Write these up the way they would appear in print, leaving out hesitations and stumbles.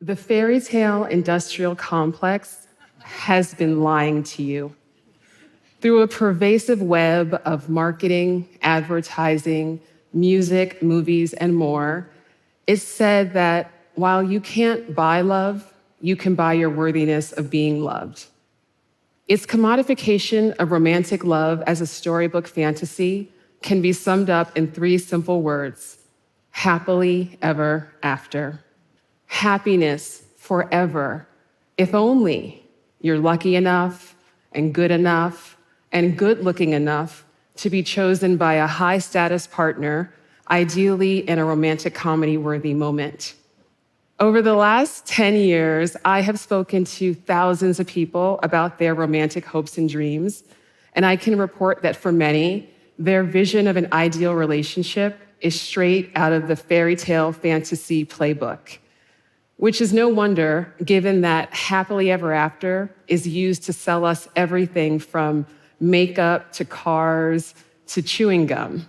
The fairy tale industrial complex has been lying to you. Through a pervasive web of marketing, advertising, music, movies, and more, it's said that while you can't buy love, you can buy your worthiness of being loved. Its commodification of romantic love as a storybook fantasy can be summed up in 3 simple words: happily ever after. Happiness forever, if only you're lucky enough and good-looking enough to be chosen by a high-status partner, ideally in a romantic comedy-worthy moment. Over the last 10 years, I have spoken to thousands of people about their romantic hopes and dreams, and I can report that for many, their vision of an ideal relationship is straight out of the fairy tale fantasy playbook, which is no wonder given that happily ever after is used to sell us everything from makeup to cars to chewing gum.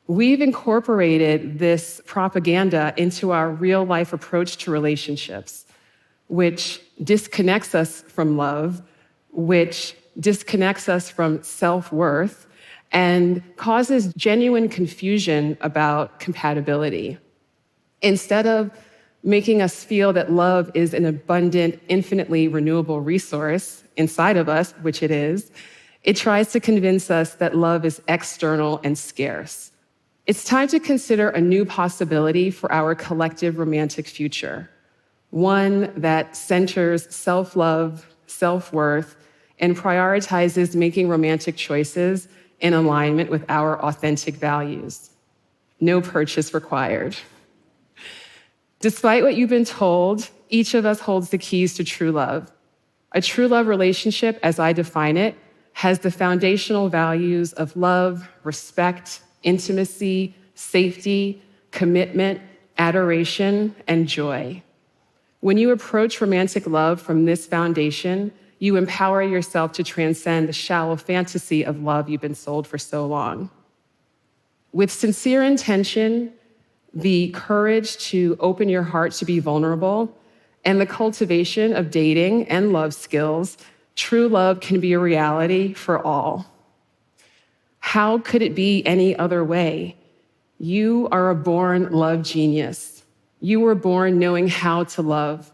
We've incorporated this propaganda into our real-life approach to relationships, which disconnects us from love, which disconnects us from self-worth, and causes genuine confusion about compatibility. Instead of making us feel that love is an abundant, infinitely renewable resource inside of us, which it is, it tries to convince us that love is external and scarce. It's time to consider a new possibility for our collective romantic future, one that centers self-love, self-worth, and prioritizes making romantic choices in alignment with our authentic values. No purchase required. Despite what you've been told, each of us holds the keys to true love. A true love relationship, as I define it, has the foundational values of love, respect, intimacy, safety, commitment, adoration, and joy. When you approach romantic love from this foundation, you empower yourself to transcend the shallow fantasy of love you've been sold for so long. With sincere intention, the courage to open your heart to be vulnerable, and the cultivation of dating and love skills, true love can be a reality for all. How could it be any other way? You are a born love genius. You were born knowing how to love.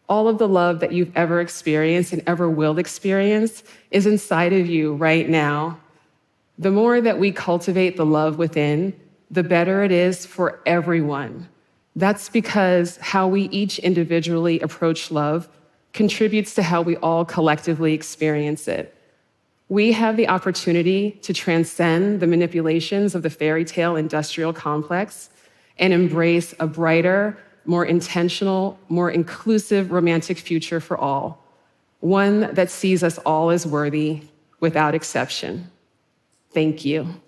All of the love that you've ever experienced and ever will experience is inside of you right now. The more that we cultivate the love within, the better it is for everyone. That's because how we each individually approach love contributes to how we all collectively experience it. We have the opportunity to transcend the manipulations of the fairy tale industrial complex and embrace a brighter, more intentional, more inclusive romantic future for all, one that sees us all as worthy without exception. Thank you.